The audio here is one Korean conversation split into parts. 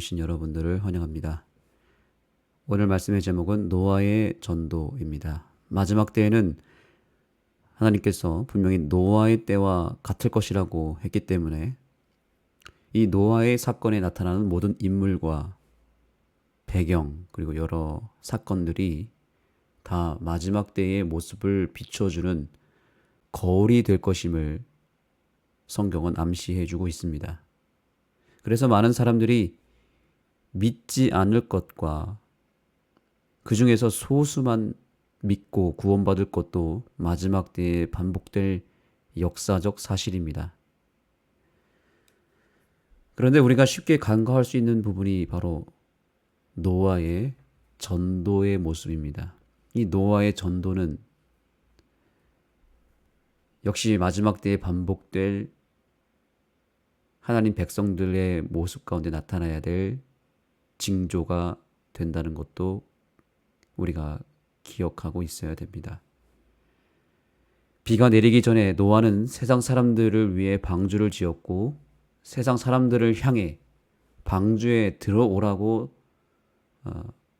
오신 여러분들을 환영합니다. 오늘 말씀의 제목은 노아의 전도입니다. 마지막 때에는 하나님께서 분명히 노아의 때와 같을 것이라고 했기 때문에 이 노아의 사건에 나타나는 모든 인물과 배경 그리고 여러 사건들이 다 마지막 때의 모습을 비춰주는 거울이 될 것임을 성경은 암시해주고 있습니다. 그래서 많은 사람들이 믿지 않을 것과 그 중에서 소수만 믿고 구원받을 것도 마지막 때에 반복될 역사적 사실입니다. 그런데 우리가 쉽게 간과할 수 있는 부분이 바로 노아의 전도의 모습입니다. 이 노아의 전도는 역시 마지막 때에 반복될 하나님 백성들의 모습 가운데 나타나야 될 징조가 된다는 것도 우리가 기억하고 있어야 됩니다. 비가 내리기 전에 노아는 세상 사람들을 위해 방주를 지었고 세상 사람들을 향해 방주에 들어오라고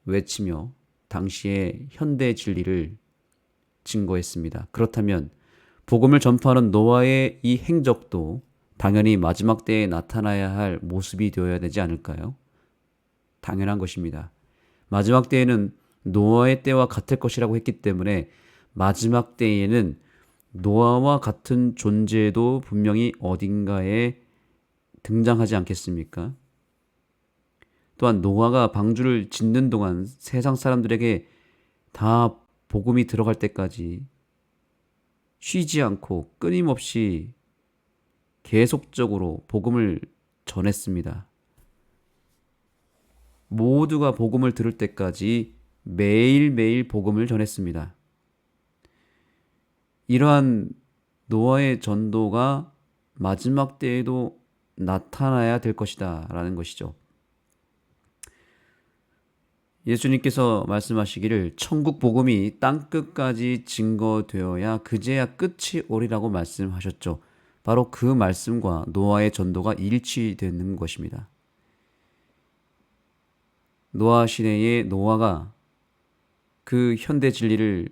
외치며 당시의 현대 진리를 증거했습니다. 그렇다면 복음을 전파하는 노아의 이 행적도 당연히 마지막 때에 나타나야 할 모습이 되어야 되지 않을까요? 당연한 것입니다. 마지막 때에는 노아의 때와 같을 것이라고 했기 때문에 마지막 때에는 노아와 같은 존재도 분명히 어딘가에 등장하지 않겠습니까? 또한 노아가 방주를 짓는 동안 세상 사람들에게 다 복음이 들어갈 때까지 쉬지 않고 끊임없이 계속적으로 복음을 전했습니다. 모두가 복음을 들을 때까지 매일매일 복음을 전했습니다. 이러한 노아의 전도가 마지막 때에도 나타나야 될 것이다 라는 것이죠. 예수님께서 말씀하시기를 천국 복음이 땅끝까지 증거되어야 그제야 끝이 오리라고 말씀하셨죠. 바로 그 말씀과 노아의 전도가 일치되는 것입니다. 노아 시대의 노아가 그 현대 진리를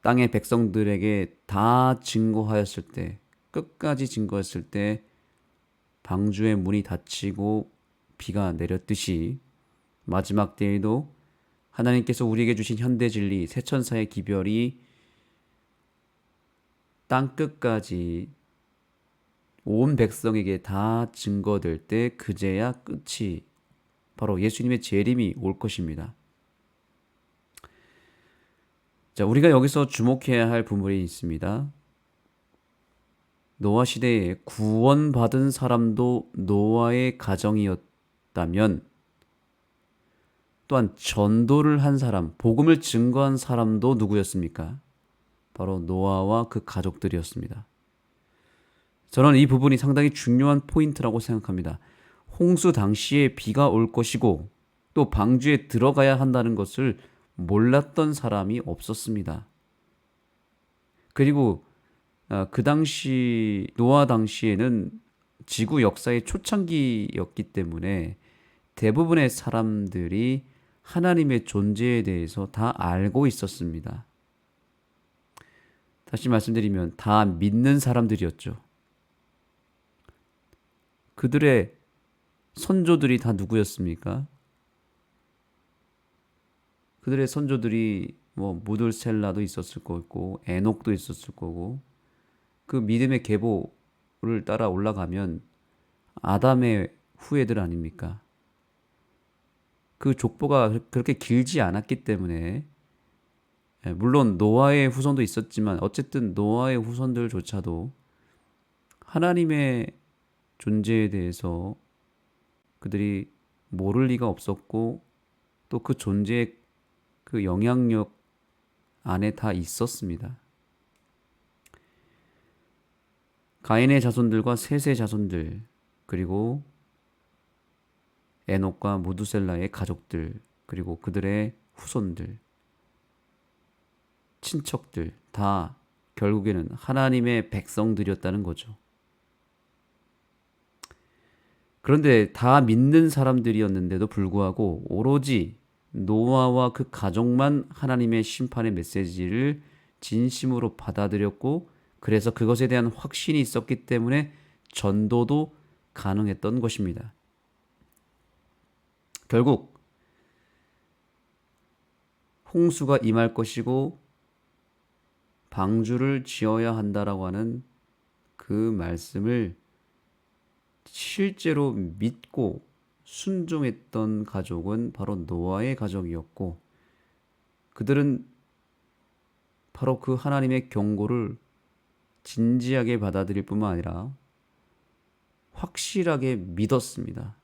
땅의 백성들에게 다 증거하였을 때, 끝까지 증거했을 때 방주의 문이 닫히고 비가 내렸듯이 마지막 때에도 하나님께서 우리에게 주신 현대 진리, 새천사의 기별이 땅끝까지 온 백성에게 다 증거될 때 그제야 끝이 바로 예수님의 재림이 올 것입니다. 자, 우리가 여기서 주목해야 할 부분이 있습니다. 노아 시대에 구원받은 사람도 노아의 가정이었다면 또한 전도를 한 사람, 복음을 증거한 사람도 누구였습니까? 바로 노아와 그 가족들이었습니다. 저는 이 부분이 상당히 중요한 포인트라고 생각합니다. 홍수 당시에 비가 올 것이고 또 방주에 들어가야 한다는 것을 몰랐던 사람이 없었습니다. 그리고 그 당시 노아 당시에는 지구 역사의 초창기였기 때문에 대부분의 사람들이 하나님의 존재에 대해서 다 알고 있었습니다. 다시 말씀드리면 다 믿는 사람들이었죠. 그들의 선조들이 다 누구였습니까? 그들의 선조들이 무들셀라도 있었을 거고 에녹도 있었을 거고 그 믿음의 계보를 따라 올라가면 아담의 후예들 아닙니까? 그 족보가 그렇게 길지 않았기 때문에 물론 노아의 후손도 있었지만 어쨌든 노아의 후손들조차도 하나님의 존재에 대해서 그들이 모를 리가 없었고 또 그 존재의 그 영향력 안에 다 있었습니다. 가인의 자손들과 셋의 자손들 그리고 에녹과 무두셀라의 가족들 그리고 그들의 후손들 친척들 다 결국에는 하나님의 백성들이었다는 거죠. 그런데 다 믿는 사람들이었는데도 불구하고 오로지 노아와 그 가족만 하나님의 심판의 메시지를 진심으로 받아들였고, 그래서 그것에 대한 확신이 있었기 때문에 전도도 가능했던 것입니다. 결국 홍수가 임할 것이고 방주를 지어야 한다라고 하는 그 말씀을 실제로 믿고 순종했던 가족은 바로 노아의 가족이었고, 그들은 바로 그 하나님의 경고를 진지하게 받아들일 뿐만 아니라 확실하게 믿었습니다.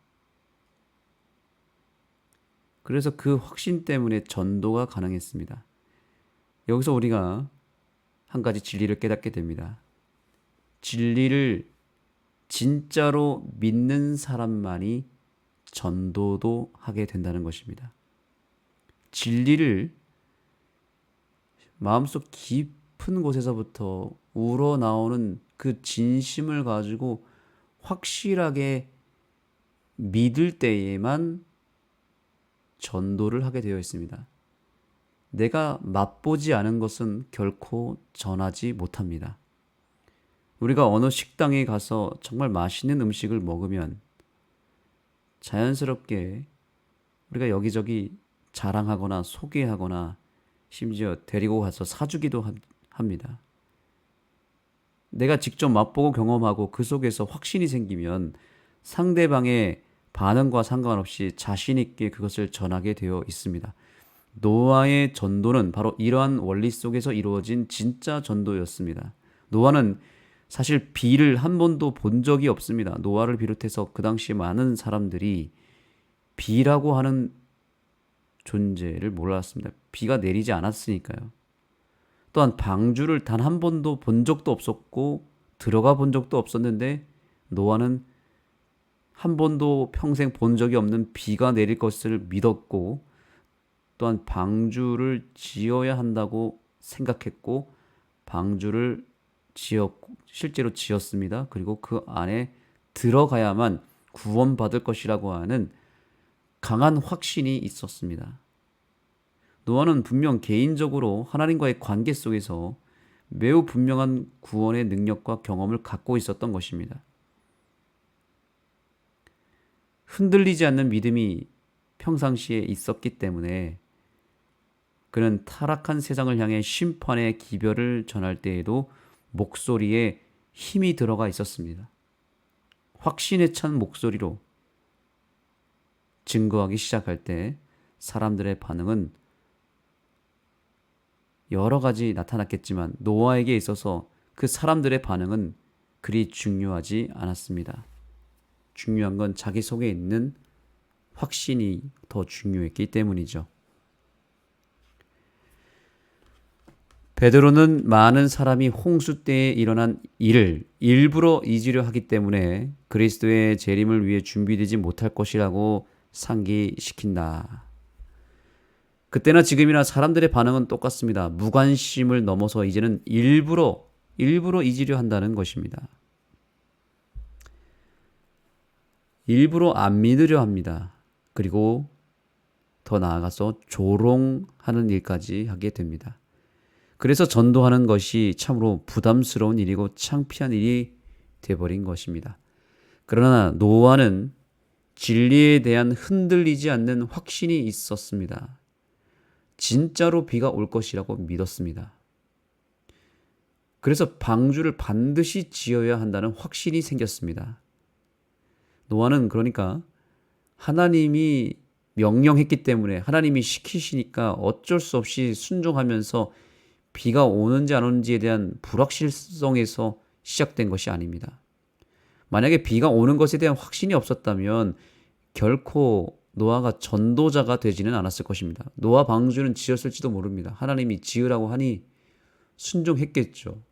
그래서 그 확신 때문에 전도가 가능했습니다. 여기서 우리가 한 가지 진리를 깨닫게 됩니다. 진리를 진짜로 믿는 사람만이 전도도 하게 된다는 것입니다. 진리를 마음속 깊은 곳에서부터 우러나오는 그 진심을 가지고 확실하게 믿을 때에만 전도를 하게 되어 있습니다. 내가 맛보지 않은 것은 결코 전하지 못합니다. 우리가 어느 식당에 가서 정말 맛있는 음식을 먹으면 자연스럽게 우리가 여기저기 자랑하거나 소개하거나 심지어 데리고 가서 사주기도 합니다. 내가 직접 맛보고 경험하고 그 속에서 확신이 생기면 상대방의 반응과 상관없이 자신 있게 그것을 전하게 되어 있습니다. 노아의 전도는 바로 이러한 원리 속에서 이루어진 진짜 전도였습니다. 노아는 사실 비를 한 번도 본 적이 없습니다. 노아를 비롯해서 그 당시 많은 사람들이 비라고 하는 존재를 몰랐습니다. 비가 내리지 않았으니까요. 또한 방주를 단 한 번도 본 적도 없었고 들어가 본 적도 없었는데, 노아는 한 번도 평생 본 적이 없는 비가 내릴 것을 믿었고, 또한 방주를 지어야 한다고 생각했고 방주를 실제로 지었습니다. 그리고 그 안에 들어가야만 구원받을 것이라고 하는 강한 확신이 있었습니다. 노아는 분명 개인적으로 하나님과의 관계 속에서 매우 분명한 구원의 능력과 경험을 갖고 있었던 것입니다. 흔들리지 않는 믿음이 평상시에 있었기 때문에 그는 타락한 세상을 향해 심판의 기별을 전할 때에도 목소리에 힘이 들어가 있었습니다. 확신에 찬 목소리로 증거하기 시작할 때 사람들의 반응은 여러 가지 나타났겠지만 노아에게 있어서 그 사람들의 반응은 그리 중요하지 않았습니다. 중요한 건 자기 속에 있는 확신이 더 중요했기 때문이죠. 베드로는 많은 사람이 홍수 때에 일어난 일을 일부러 잊으려 하기 때문에 그리스도의 재림을 위해 준비되지 못할 것이라고 상기시킨다. 그때나 지금이나 사람들의 반응은 똑같습니다. 무관심을 넘어서 이제는 일부러 잊으려 한다는 것입니다. 일부러 안 믿으려 합니다. 그리고 더 나아가서 조롱하는 일까지 하게 됩니다. 그래서 전도하는 것이 참으로 부담스러운 일이고 창피한 일이 되어버린 것입니다. 그러나 노아는 진리에 대한 흔들리지 않는 확신이 있었습니다. 진짜로 비가 올 것이라고 믿었습니다. 그래서 방주를 반드시 지어야 한다는 확신이 생겼습니다. 노아는 그러니까 하나님이 명령했기 때문에, 하나님이 시키시니까 어쩔 수 없이 순종하면서 비가 오는지 안 오는지에 대한 불확실성에서 시작된 것이 아닙니다. 만약에 비가 오는 것에 대한 확신이 없었다면 결코 노아가 전도자가 되지는 않았을 것입니다. 노아 방주는 지었을지도 모릅니다. 하나님이 지으라고 하니 순종했겠죠.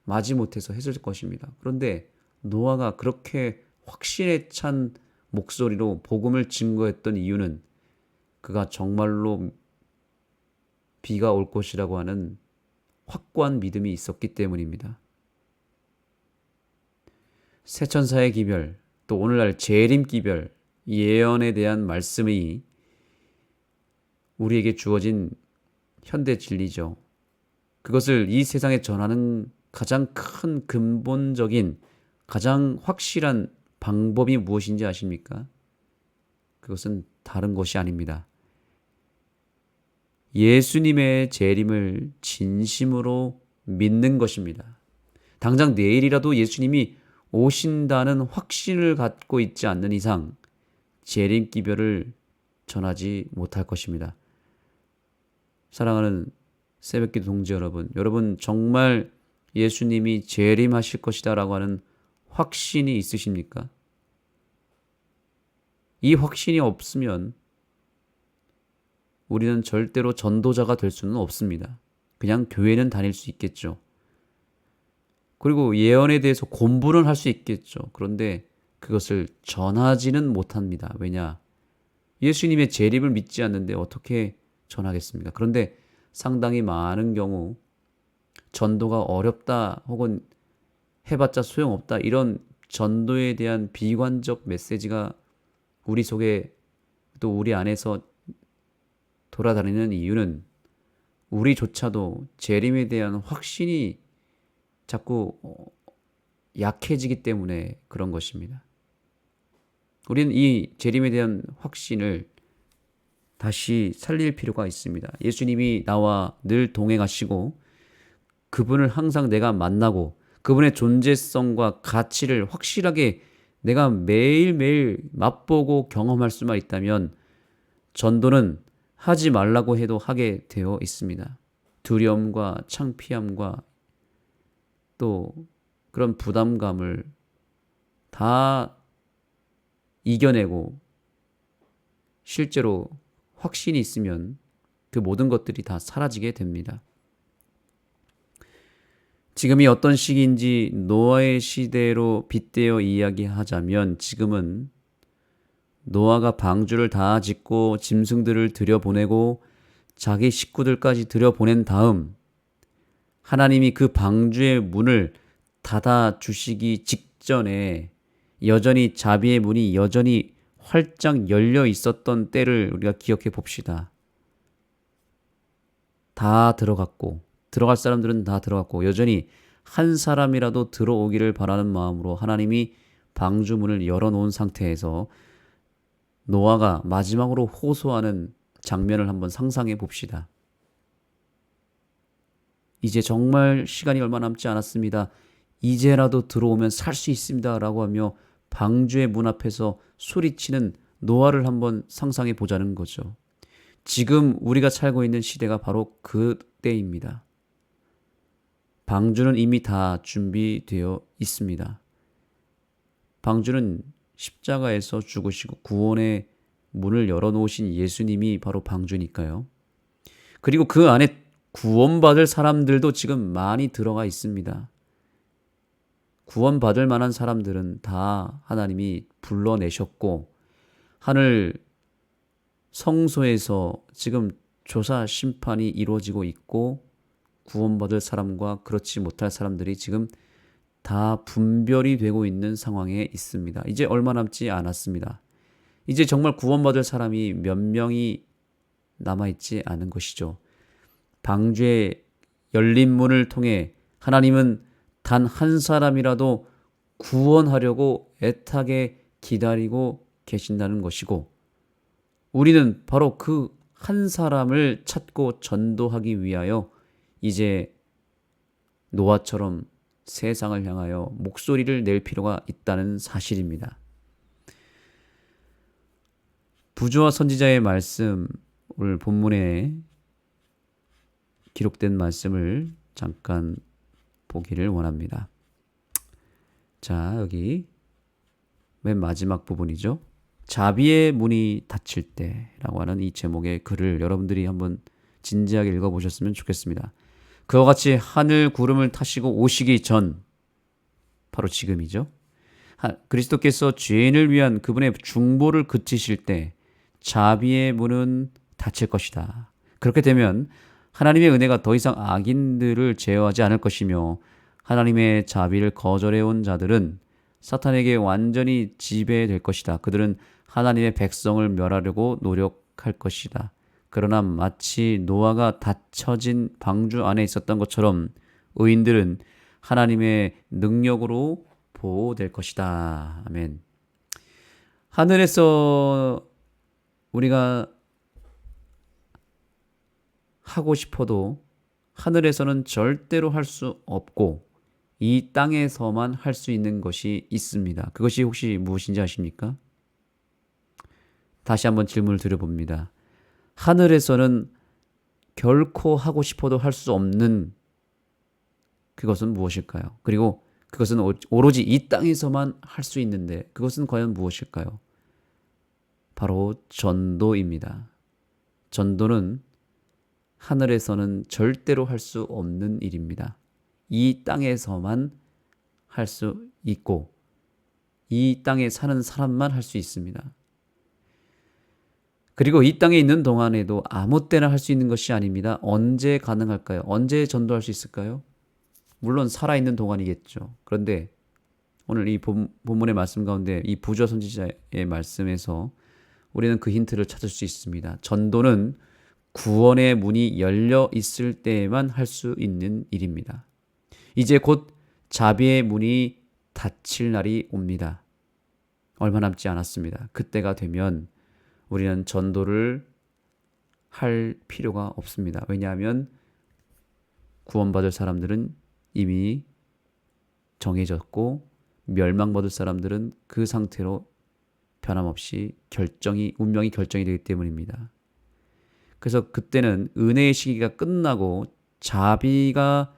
마지못해서 했을 것입니다. 그런데 노아가 그렇게 확신에 찬 목소리로 복음을 증거했던 이유는 그가 정말로 비가 올 것이라고 하는 확고한 믿음이 있었기 때문입니다. 새 천사의 기별, 또 오늘날 재림기별 예언에 대한 말씀이 우리에게 주어진 현대 진리죠. 그것을 이 세상에 전하는 가장 큰 근본적인 가장 확실한 방법이 무엇인지 아십니까? 그것은 다른 것이 아닙니다. 예수님의 재림을 진심으로 믿는 것입니다. 당장 내일이라도 예수님이 오신다는 확신을 갖고 있지 않는 이상 재림기별을 전하지 못할 것입니다. 사랑하는 새벽기도 동지 여러분 정말 예수님이 재림하실 것이다 라고 하는 확신이 있으십니까? 이 확신이 없으면 우리는 절대로 전도자가 될 수는 없습니다. 그냥 교회는 다닐 수 있겠죠. 그리고 예언에 대해서 공부는 할 수 있겠죠. 그런데 그것을 전하지는 못합니다. 왜냐? 예수님의 재림을 믿지 않는데 어떻게 전하겠습니까? 그런데 상당히 많은 경우 전도가 어렵다 혹은 해봤자 소용없다 이런 전도에 대한 비관적 메시지가 우리 속에 또 우리 안에서 돌아다니는 이유는 우리조차도 재림에 대한 확신이 자꾸 약해지기 때문에 그런 것입니다. 우리는 이 재림에 대한 확신을 다시 살릴 필요가 있습니다. 예수님이 나와 늘 동행하시고 그분을 항상 내가 만나고 그분의 존재성과 가치를 확실하게 내가 매일매일 맛보고 경험할 수만 있다면 전도는 하지 말라고 해도 하게 되어 있습니다. 두려움과 창피함과 또 그런 부담감을 다 이겨내고 실제로 확신이 있으면 그 모든 것들이 다 사라지게 됩니다. 지금이 어떤 시기인지 노아의 시대로 빗대어 이야기하자면 지금은 노아가 방주를 다 짓고 짐승들을 들여보내고 자기 식구들까지 들여보낸 다음 하나님이 그 방주의 문을 닫아주시기 직전에 여전히 자비의 문이 여전히 활짝 열려 있었던 때를 우리가 기억해 봅시다. 다 들어갔고 들어갈 사람들은 다 들어갔고 여전히 한 사람이라도 들어오기를 바라는 마음으로 하나님이 방주문을 열어놓은 상태에서 노아가 마지막으로 호소하는 장면을 한번 상상해 봅시다. 이제 정말 시간이 얼마 남지 않았습니다. 이제라도 들어오면 살 수 있습니다. 라고 하며 방주의 문 앞에서 소리치는 노아를 한번 상상해 보자는 거죠. 지금 우리가 살고 있는 시대가 바로 그 때입니다. 방주는 이미 다 준비되어 있습니다. 방주는 십자가에서 죽으시고 구원의 문을 열어놓으신 예수님이 바로 방주니까요. 그리고 그 안에 구원받을 사람들도 지금 많이 들어가 있습니다. 구원받을 만한 사람들은 다 하나님이 불러내셨고 하늘 성소에서 지금 조사 심판이 이루어지고 있고 구원받을 사람과 그렇지 못할 사람들이 지금 다 분별이 되고 있는 상황에 있습니다. 이제 얼마 남지 않았습니다. 이제 정말 구원받을 사람이 몇 명이 남아있지 않은 것이죠. 방주의 열린 문을 통해 하나님은 단 한 사람이라도 구원하려고 애타게 기다리고 계신다는 것이고 우리는 바로 그 한 사람을 찾고 전도하기 위하여 이제 노아처럼 세상을 향하여 목소리를 낼 필요가 있다는 사실입니다. 부조와 선지자의 말씀, 오늘 본문에 기록된 말씀을 잠깐 보기를 원합니다. 자, 여기 맨 마지막 부분이죠. 자비의 문이 닫힐 때라고 하는 이 제목의 글을 여러분들이 한번 진지하게 읽어보셨으면 좋겠습니다. 그와 같이 하늘 구름을 타시고 오시기 전, 바로 지금이죠. 그리스도께서 죄인을 위한 그분의 중보를 그치실 때 자비의 문은 닫힐 것이다. 그렇게 되면 하나님의 은혜가 더 이상 악인들을 제어하지 않을 것이며 하나님의 자비를 거절해온 자들은 사탄에게 완전히 지배될 것이다. 그들은 하나님의 백성을 멸하려고 노력할 것이다. 그러나 마치 노아가 닫혀진 방주 안에 있었던 것처럼 의인들은 하나님의 능력으로 보호될 것이다. 아멘. 하늘에서 우리가 하고 싶어도 하늘에서는 절대로 할 수 없고 이 땅에서만 할 수 있는 것이 있습니다. 그것이 혹시 무엇인지 아십니까? 다시 한번 질문을 드려봅니다. 하늘에서는 결코 하고 싶어도 할 수 없는 그것은 무엇일까요? 그리고 그것은 오로지 이 땅에서만 할 수 있는데 그것은 과연 무엇일까요? 바로 전도입니다. 전도는 하늘에서는 절대로 할 수 없는 일입니다. 이 땅에서만 할 수 있고 이 땅에 사는 사람만 할 수 있습니다. 그리고 이 땅에 있는 동안에도 아무 때나 할 수 있는 것이 아닙니다. 언제 가능할까요? 언제 전도할 수 있을까요? 물론 살아있는 동안이겠죠. 그런데 오늘 이 본문의 말씀 가운데 이 부조 선지자의 말씀에서 우리는 그 힌트를 찾을 수 있습니다. 전도는 구원의 문이 열려 있을 때에만 할 수 있는 일입니다. 이제 곧 자비의 문이 닫힐 날이 옵니다. 얼마 남지 않았습니다. 그때가 되면 우리는 전도를 할 필요가 없습니다. 왜냐하면 구원받을 사람들은 이미 정해졌고 멸망받을 사람들은 그 상태로 변함없이 운명이 결정이 되기 때문입니다. 그래서 그때는 은혜의 시기가 끝나고 자비가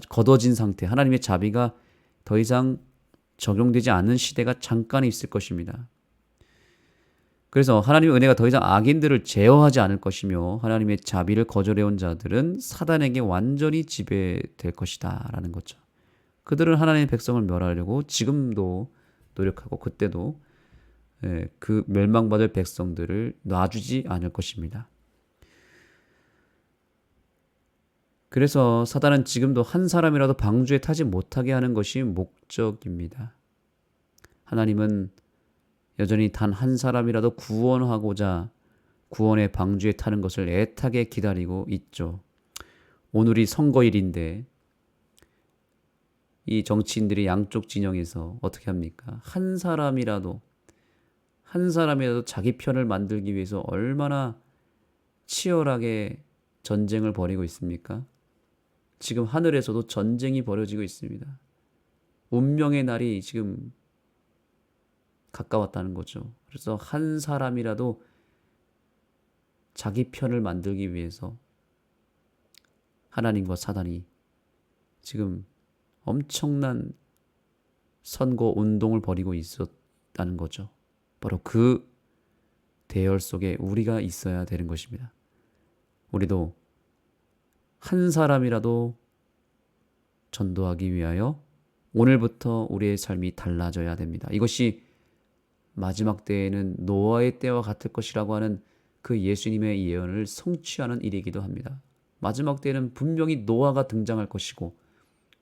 걷어진 상태, 하나님의 자비가 더 이상 적용되지 않는 시대가 잠깐 있을 것입니다. 그래서 하나님의 은혜가 더 이상 악인들을 제어하지 않을 것이며 하나님의 자비를 거절해온 자들은 사단에게 완전히 지배될 것이다 라는 거죠. 그들은 하나님의 백성을 멸하려고 지금도 노력하고 그때도 그 멸망받을 백성들을 놔주지 않을 것입니다. 그래서 사단은 지금도 한 사람이라도 방주에 타지 못하게 하는 것이 목적입니다. 하나님은 여전히 단 한 사람이라도 구원하고자 구원의 방주에 타는 것을 애타게 기다리고 있죠. 오늘이 선거일인데 이 정치인들이 양쪽 진영에서 어떻게 합니까? 한 사람이라도 자기 편을 만들기 위해서 얼마나 치열하게 전쟁을 벌이고 있습니까? 지금 하늘에서도 전쟁이 벌어지고 있습니다. 운명의 날이 지금 가까웠다는 거죠. 그래서 한 사람이라도 자기 편을 만들기 위해서 하나님과 사단이 지금 엄청난 선거 운동을 벌이고 있었다는 거죠. 바로 그 대열 속에 우리가 있어야 되는 것입니다. 우리도 한 사람이라도 전도하기 위하여 오늘부터 우리의 삶이 달라져야 됩니다. 이것이 마지막 때에는 노아의 때와 같을 것이라고 하는 그 예수님의 예언을 성취하는 일이기도 합니다. 마지막 때에는 분명히 노아가 등장할 것이고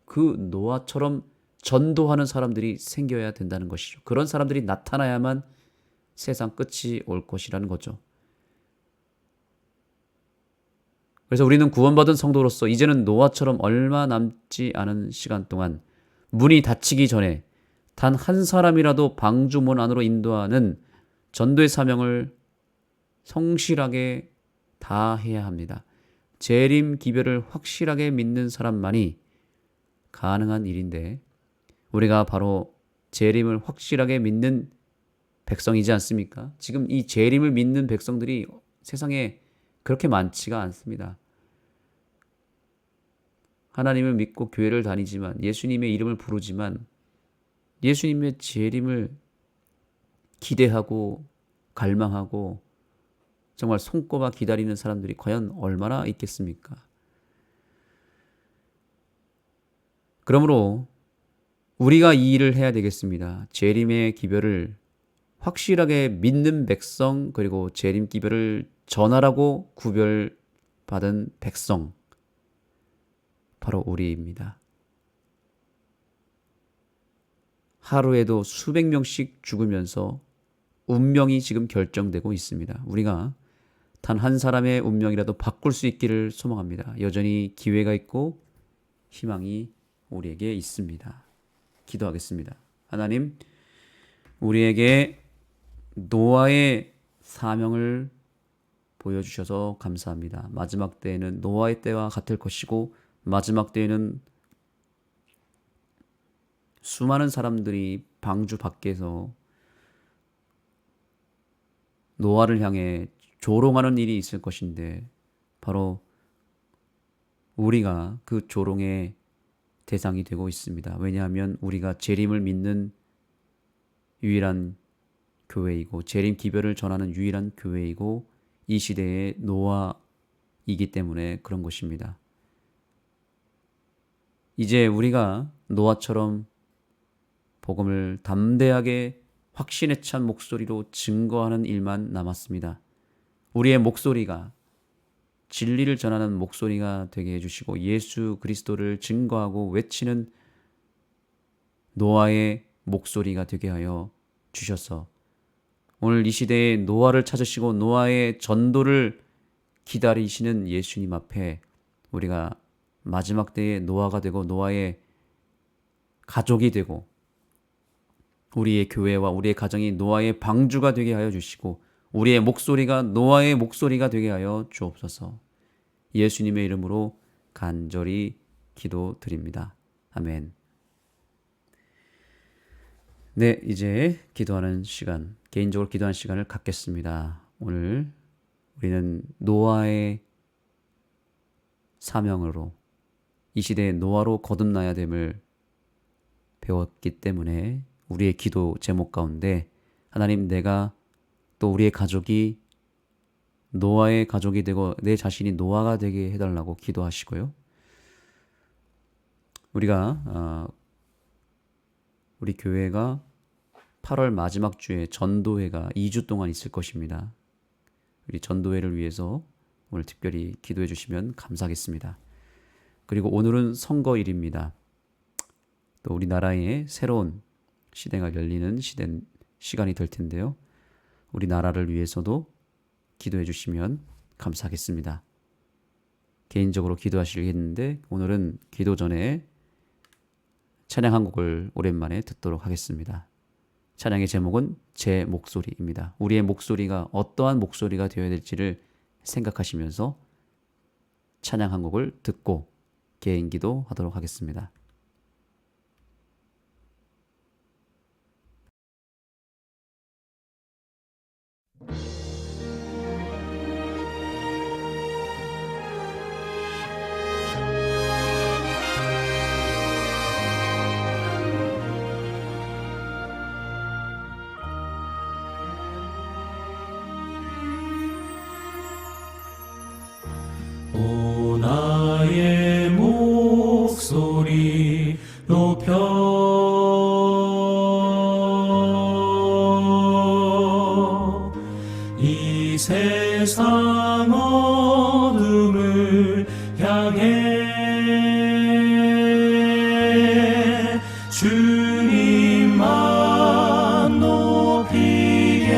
그 노아처럼 전도하는 사람들이 생겨야 된다는 것이죠. 그런 사람들이 나타나야만 세상 끝이 올 것이라는 거죠. 그래서 우리는 구원받은 성도로서 이제는 노아처럼 얼마 남지 않은 시간 동안 문이 닫히기 전에 단 한 사람이라도 방주문 안으로 인도하는 전도의 사명을 성실하게 다해야 합니다. 재림 기별을 확실하게 믿는 사람만이 가능한 일인데 우리가 바로 재림을 확실하게 믿는 백성이지 않습니까? 지금 이 재림을 믿는 백성들이 세상에 그렇게 많지가 않습니다. 하나님을 믿고 교회를 다니지만 예수님의 이름을 부르지만 예수님의 재림을 기대하고 갈망하고 정말 손꼽아 기다리는 사람들이 과연 얼마나 있겠습니까? 그러므로 우리가 이 일을 해야 되겠습니다. 재림의 기별을 확실하게 믿는 백성 그리고 재림 기별을 전하라고 구별받은 백성 바로 우리입니다. 하루에도 수백 명씩 죽으면서 운명이 지금 결정되고 있습니다. 우리가 단 한 사람의 운명이라도 바꿀 수 있기를 소망합니다. 여전히 기회가 있고 희망이 우리에게 있습니다. 기도하겠습니다. 하나님, 우리에게 노아의 사명을 보여주셔서 감사합니다. 마지막 때에는 노아의 때와 같을 것이고 마지막 때에는 수많은 사람들이 방주 밖에서 노아를 향해 조롱하는 일이 있을 것인데 바로 우리가 그 조롱의 대상이 되고 있습니다. 왜냐하면 우리가 재림을 믿는 유일한 교회이고 재림 기별을 전하는 유일한 교회이고 이 시대의 노아이기 때문에 그런 것입니다. 이제 우리가 노아처럼 복음을 담대하게 확신에 찬 목소리로 증거하는 일만 남았습니다. 우리의 목소리가 진리를 전하는 목소리가 되게 해주시고 예수 그리스도를 증거하고 외치는 노아의 목소리가 되게 하여 주셔서 오늘 이 시대에 노아를 찾으시고 노아의 전도를 기다리시는 예수님 앞에 우리가 마지막 때에 노아가 되고 노아의 가족이 되고 우리의 교회와 우리의 가정이 노아의 방주가 되게 하여 주시고 우리의 목소리가 노아의 목소리가 되게 하여 주옵소서. 예수님의 이름으로 간절히 기도드립니다. 아멘. 네, 이제 기도하는 시간, 개인적으로 기도하는 시간을 갖겠습니다. 오늘 우리는 노아의 사명으로 이 시대의 노아로 거듭나야 됨을 배웠기 때문에 우리의 기도 제목 가운데 하나님, 내가 또 우리의 가족이 노아의 가족이 되고 내 자신이 노아가 되게 해달라고 기도하시고요. 우리 교회가 8월 마지막 주에 전도회가 2주 동안 있을 것입니다. 우리 전도회를 위해서 오늘 특별히 기도해 주시면 감사하겠습니다. 그리고 오늘은 선거일입니다. 또 우리나라에 새로운 시대가 열리는 시간이 될 텐데요. 우리나라를 위해서도 기도해 주시면 감사하겠습니다. 개인적으로 기도하시겠는데 오늘은 기도 전에 찬양 한 곡을 오랜만에 듣도록 하겠습니다. 찬양의 제목은 제 목소리입니다. 우리의 목소리가 어떠한 목소리가 되어야 될지를 생각하시면서 찬양 한 곡을 듣고 개인 기도하도록 하겠습니다. 오 나의 목소리 높여 이 세상 어둠을 향해 주님만 높이게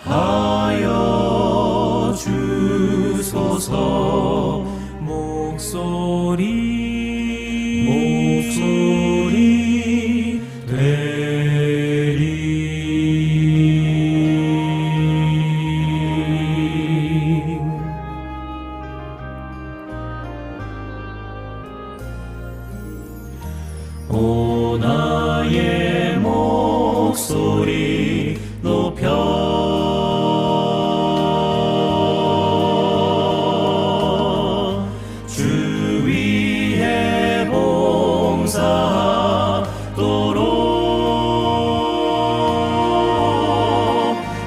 하여 주소서. 목소리 되리. 오 나의 목소리 높여 주 위에 봉사하도록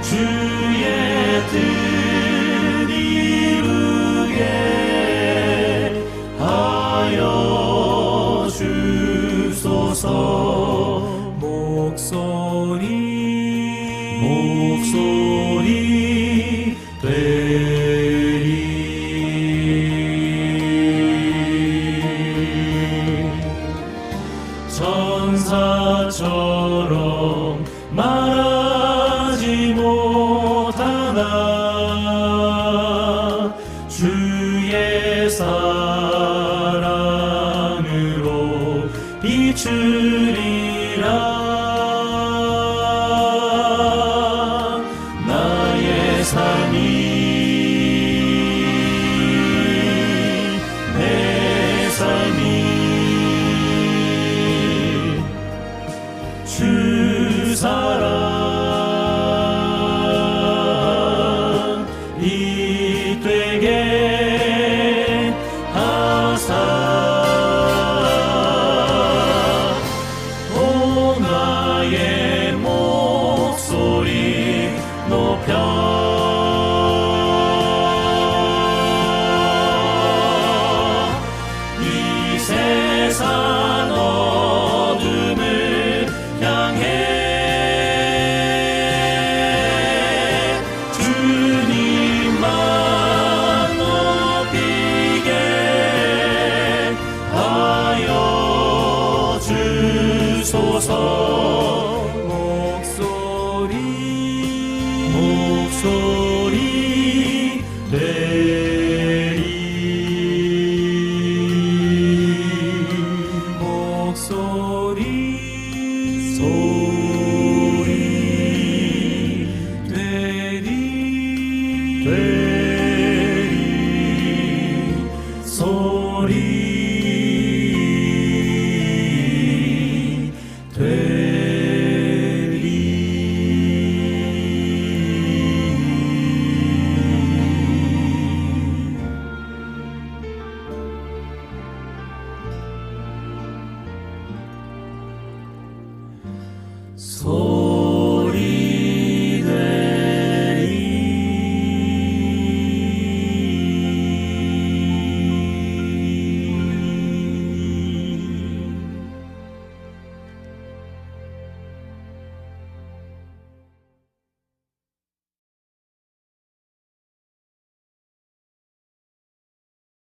주의 뜻 이루게 하여 주소서. 목소리 되리. 천사 알지 못하나